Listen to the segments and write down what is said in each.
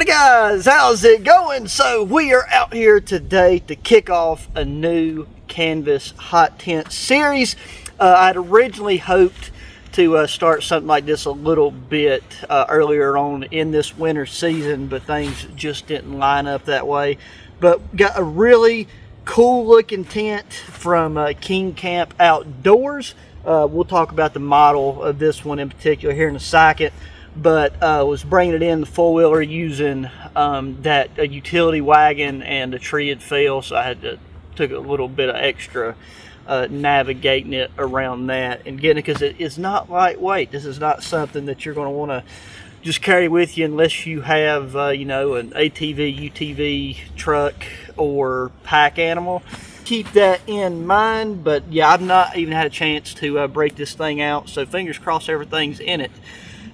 Guys, how's it going? So we are out here today to kick off a new canvas hot tent series. I'd originally hoped to start something like this a little bit earlier on in this winter season, but things just didn't line up that way. But got a really cool looking tent from KingCamp Outdoors. We'll talk about the model of this one in particular here in a second. But was bringing it in the four-wheeler using that utility wagon, and the tree had failed, so I had to took a little bit of extra navigating it around that and getting it, because it is not lightweight. This is not something that you're going to want to just carry with you unless you have you know, an ATV, UTV truck or pack animal. Keep that in mind. But yeah, I've not even had a chance to break this thing out, so fingers crossed everything's in it.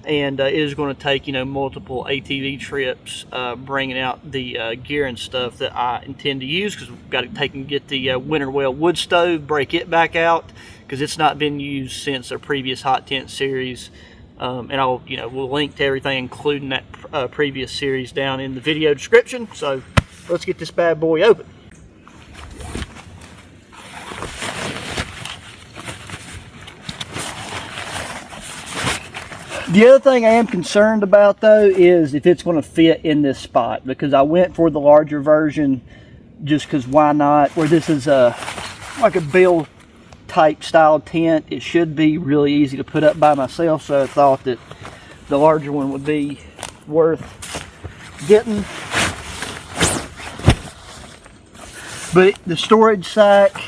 And it is going to take, you know, multiple ATV trips bringing out the gear and stuff that I intend to use, because we've got to take and get the winter well wood stove, break it back out, because it's not been used since a previous hot tent series. And I'll, you know, we'll link to everything, including that previous series, down in the video description. So let's get this bad boy open. The other thing I am concerned about, though, is if it's going to fit in this spot, because I went for the larger version just because why not, where this is like a bill type style tent. It should be really easy to put up by myself, so I thought that the larger one would be worth getting. But the storage sack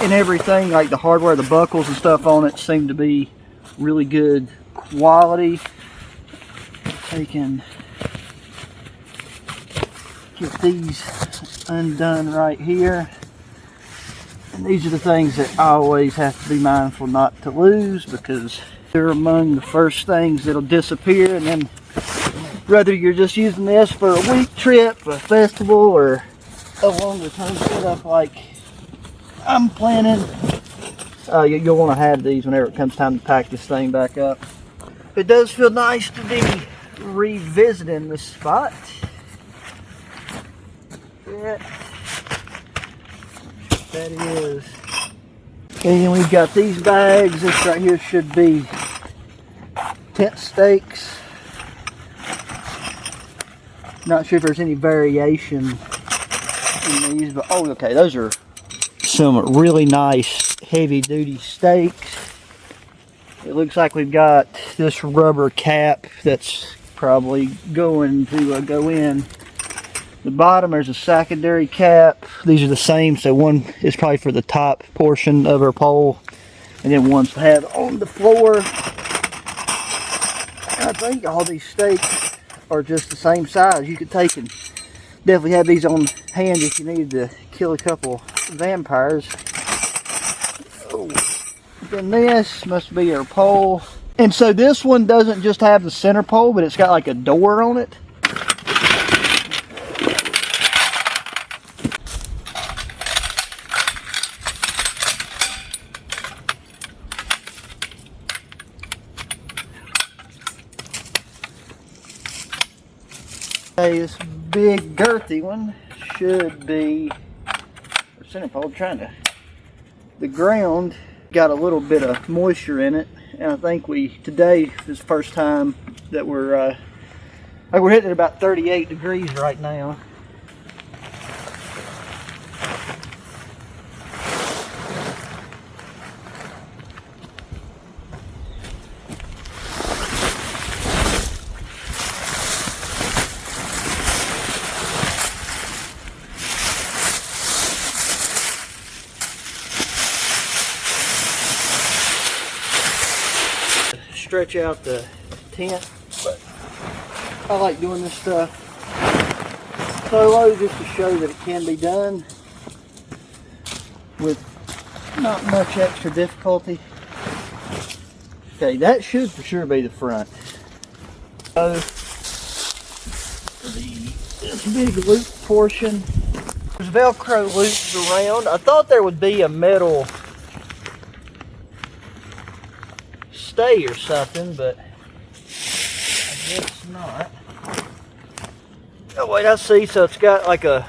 and everything, like the hardware, the buckles and stuff on it, seem to be really good quality. They can get these undone right here, and these are the things that I always have to be mindful not to lose, because they're among the first things that'll disappear. And then whether you're just using this for a week trip, a festival, or a longer term setup like I'm planning, you'll want to have these whenever it comes time to pack this thing back up. It does feel nice to be revisiting this spot. Yeah, that is. And we've got these bags. This right here should be tent stakes. Not sure if there's any variation in these, but oh, okay, those are some really nice heavy duty stakes. It looks like we've got this rubber cap that's probably going to go in the bottom. There's a secondary cap. These are the same, so one is probably for the top portion of our pole, and then one's to have on the floor. I think all these stakes are just the same size. You could take and definitely have these on hand if you needed to kill a couple vampires. Oh, then this must be our pole. And so this one doesn't just have the center pole, but it's got like a door on it. Okay, this big girthy one should be our center pole. The ground got a little bit of moisture in it, and I think today is the first time that we're hitting at about 38 degrees right now. Stretch out the tent, but I like doing this stuff solo just to show that it can be done with not much extra difficulty. Okay, that should for sure be the front. So this big loop portion, there's Velcro loops around. I thought there would be a metal stay or something, but I guess not. Oh wait, I see. So it's got like a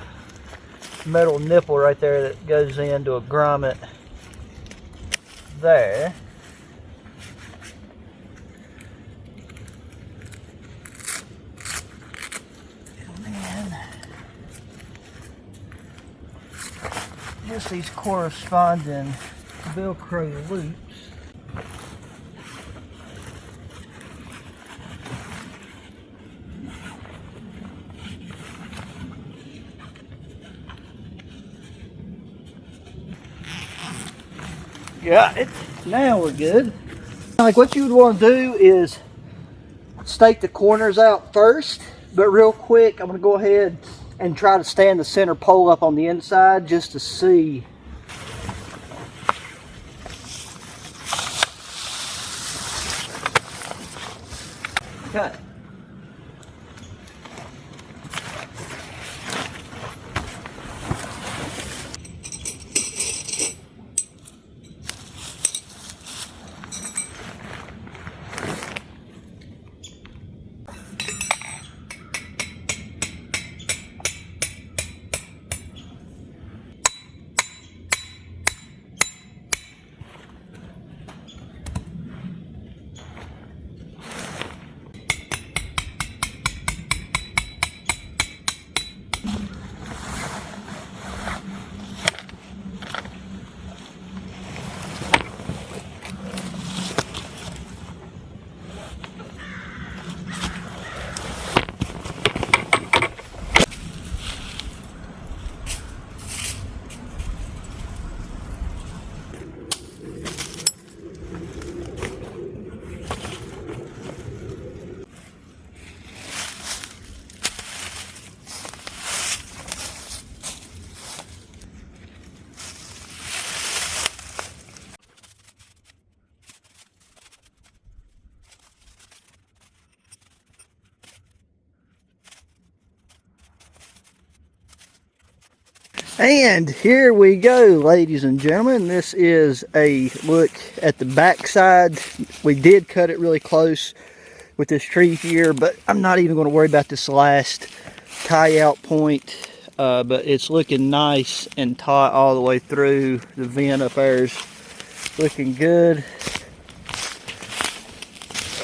metal nipple right there that goes into a grommet there. And then just these corresponding Velcro loops. Got it. Now we're good. Like what you would want to do is stake the corners out first, but real quick I'm going to go ahead and try to stand the center pole up on the inside just to see. Okay. And here we go, ladies and gentlemen. This is a look at the back side. We did cut it really close with this tree here, but I'm not even going to worry about this last tie out point. But it's looking nice and taut all the way through. The vent up there's looking good.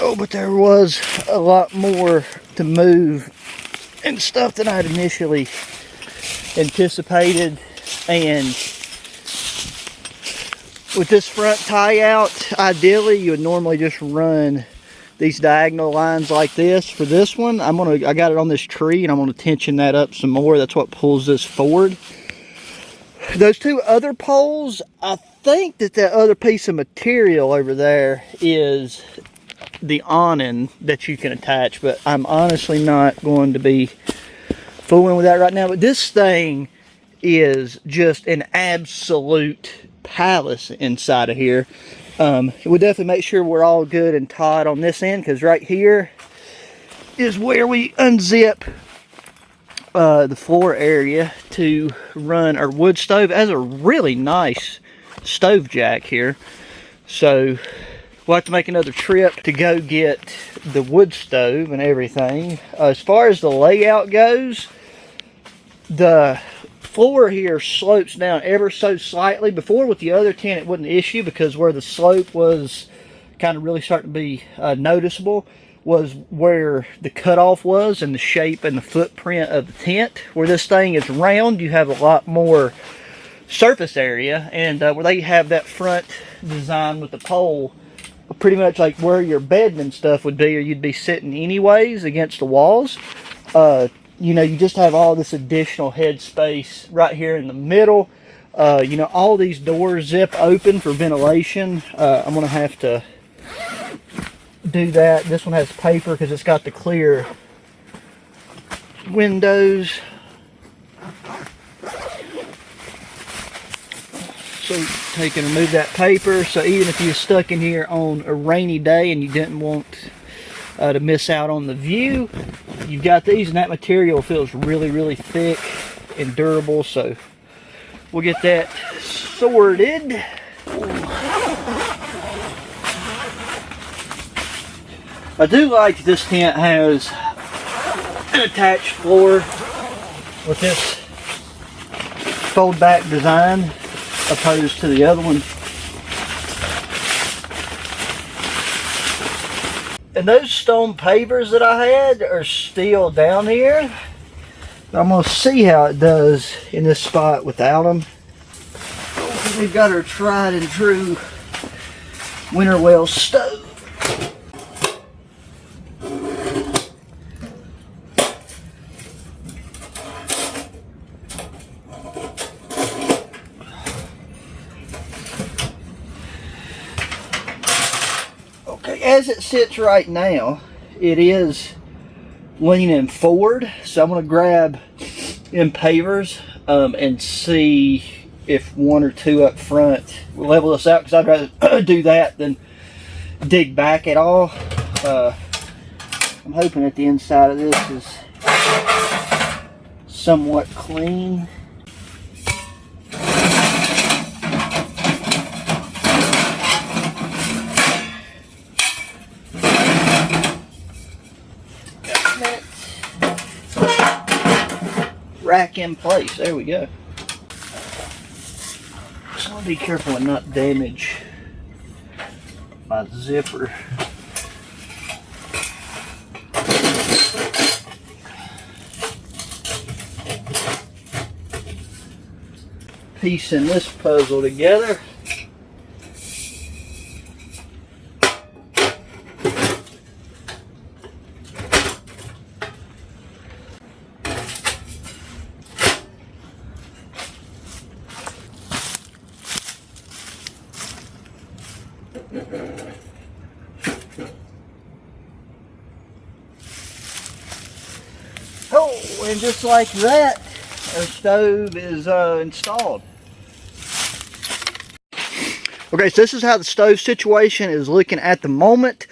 Oh, but there was a lot more to move and stuff than I had initially anticipated. And with this front tie out, ideally you would normally just run these diagonal lines like this. For this one, I got it on this tree and I'm going to tension that up some more. That's what pulls this forward. Those two other poles, I think that other piece of material over there is the awning that you can attach, but I'm honestly not going to be fooling with that right now. But this thing is just an absolute palace inside of here. We'll definitely make sure we're all good and taut on this end, because right here is where we unzip the floor area to run our wood stove. It has a really nice stove jack here, so we'll have to make another trip to go get the wood stove and everything. As far as the layout goes, the floor here slopes down ever so slightly. Before with the other tent it wasn't an issue, because where the slope was kind of really starting to be noticeable was where the cutoff was and the shape and the footprint of the tent. Where this thing is round, you have a lot more surface area, and where they have that front design with the pole pretty much like where your bedding and stuff would be, or you'd be sitting anyways against the walls. You know, you just have all this additional head space right here in the middle. You know, all these doors zip open for ventilation. I'm gonna have to do that. This one has paper because it's got the clear windows. So take and remove that paper, so even if you're stuck in here on a rainy day and you didn't want to miss out on the view, you've got these, and that material feels really thick and durable. So we'll get that sorted. I do like this tent has an attached floor with this fold back design opposed to the other one. And those stone pavers that I had are still down here. I'm going to see how it does in this spot without them. We've got our tried and true winter well stove. Okay, as it sits right now, it is leaning forward, so I'm going to grab them pavers and see if one or two up front will level this out, because I'd rather do that than dig back at all. I'm hoping that the inside of this is somewhat clean. Rack in place. There we go. Just want to be careful and not damage my zipper. Piecing this puzzle together. Oh, and just like that, our stove is installed. Okay, so this is how the stove situation is looking at the moment.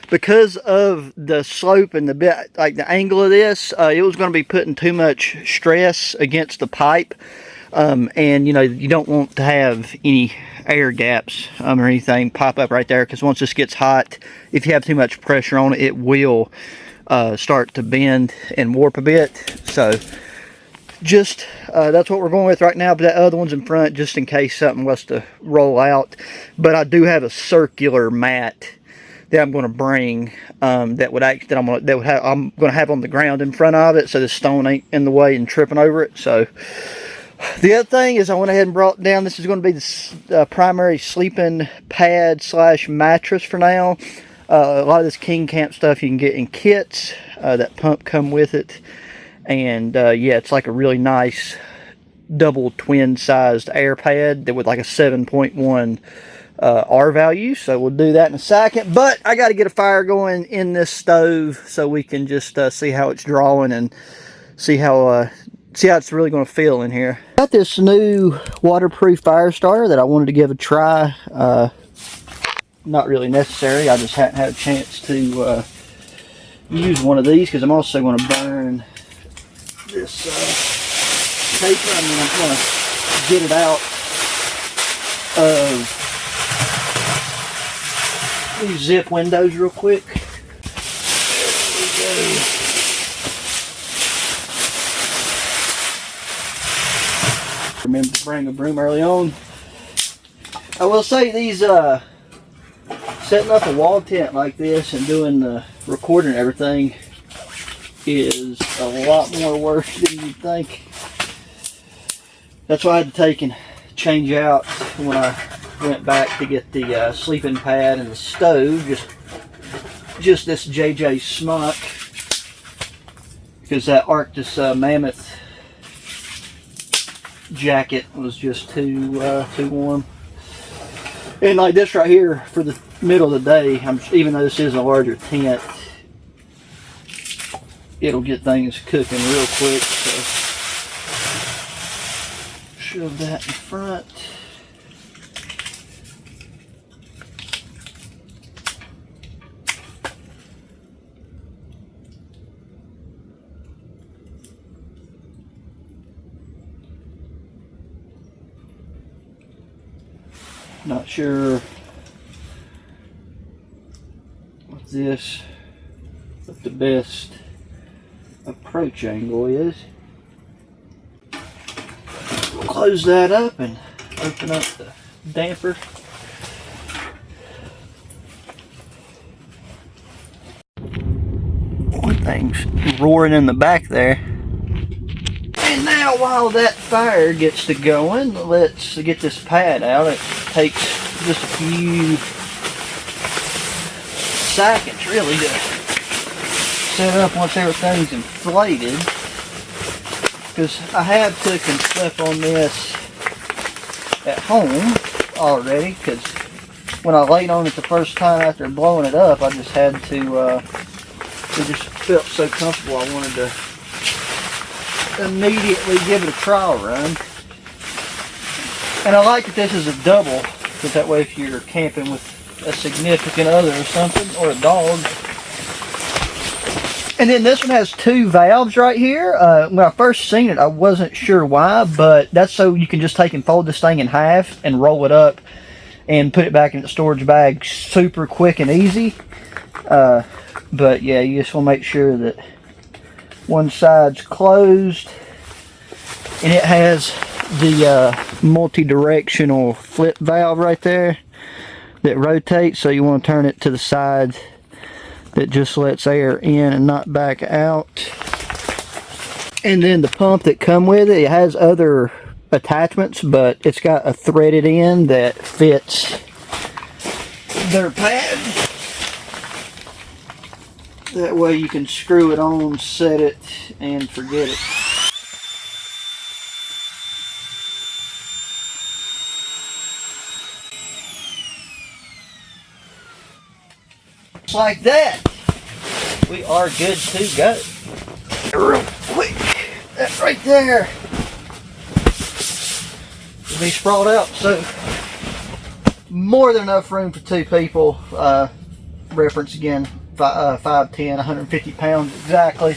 Because of the slope and the bit, like the angle of this, it was going to be putting too much stress against the pipe. And you know, you don't want to have any air gaps or anything pop up right there, because once this gets hot, if you have too much pressure on it, it will start to bend and warp a bit. So just that's what we're going with right now, but that other one's in front just in case something was to roll out. But I do have a circular mat that I'm going to bring I'm going to have on the ground in front of it, so the stone ain't in the way and tripping over it. So the other thing is I went ahead and brought down, this is going to be the primary sleeping pad slash mattress for now. A lot of this KingCamp stuff you can get in kits. That pump come with it. And yeah, it's like a really nice double twin sized air pad that with like a 7.1 R value. So we'll do that in a second. But I got to get a fire going in this stove so we can just see how it's drawing and see how it's really going to feel in here. Got this new waterproof fire starter that I wanted to give a try. Not really necessary. I just hadn't had a chance to use one of these, because I'm also going to burn this paper. I mean, I'm going to get it out of these zip windows real quick. There we go. Remember to bring a broom early on. I will say these setting up a wall tent like this and doing the recording and everything is a lot more work than you'd think. That's why I had to take and change out when I went back to get the sleeping pad and the stove. Just this JJ smock, because that Arctis Mammoth jacket was just too warm. And like this right here for the middle of the day, even though this is a larger tent, it'll get things cooking real quick. So shove that in front. Not sure what the best approach angle is. close that up and open up the damper. One thing's roaring in the back there. And now while that fire gets to going, let's get this pad out. It takes just a few seconds really to set up once everything's inflated. Because I have cooking stuff on this at home already, because when I laid on it the first time after blowing it up, I just had to, it just felt so comfortable I wanted to immediately give it a trial run. And I like that this is a double, because that way if you're camping with a significant other or something, or a dog. And then this one has two valves right here. When I first seen it, I wasn't sure why, but that's so you can just take and fold this thing in half and roll it up and put it back in the storage bag super quick and easy. But yeah, you just want to make sure that one side's closed, and it has the multi-directional flip valve right there that rotates, so you want to turn it to the side that just lets air in and not back out. And then the pump that come with it, it has other attachments, but it's got a threaded end that fits their pad. That way you can screw it on, set it, and forget it. Just like that, we are good to go. Real quick, that right there will be sprawled out, so more than enough room for two people. Reference again, 5'10", 150 pounds exactly.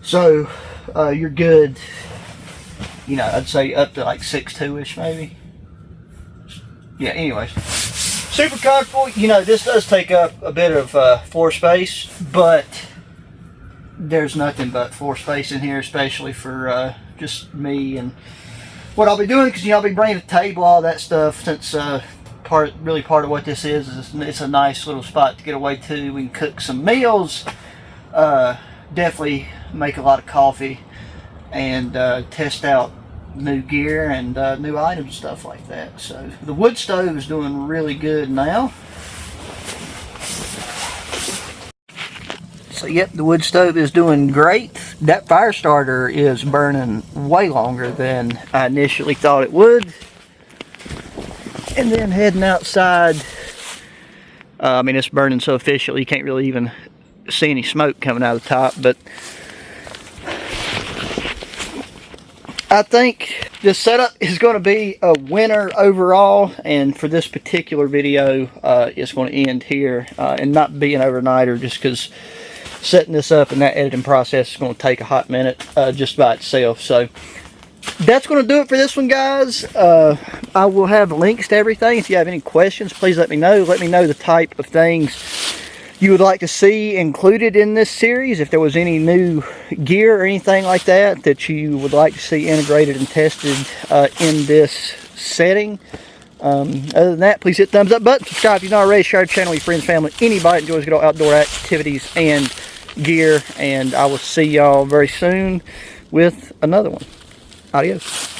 So you're good. You know, I'd say up to like 6'2"-ish maybe. Yeah. Anyways. Super comfortable. You know, this does take up a bit of floor space, but there's nothing but floor space in here, especially for just me and what I'll be doing, because, you know, I'll be bringing a table, all that stuff, since part of what this is it's a nice little spot to get away to. We can cook some meals, definitely make a lot of coffee, and test out new gear and new items, stuff like that. So the wood stove is doing really good now. So yep, the wood stove is doing great. That fire starter is burning way longer than I initially thought it would. And then heading outside, I mean, it's burning so efficiently you can't really even see any smoke coming out of the top, but I think this setup is going to be a winner overall, and for this particular video, it's going to end here and not be an overnighter, just because setting this up and that editing process is going to take a hot minute just by itself. So that's going to do it for this one, guys. I will have links to everything. If you have any questions, please let me know. Let me know the type of things you would like to see included in this series. If there was any new gear or anything like that that you would like to see integrated and tested in this setting. Other than that, please hit the thumbs up button, subscribe if you're not already, share the channel with your friends, family, anybody that enjoys good old outdoor activities and gear, and I will see y'all very soon with another one. Adios.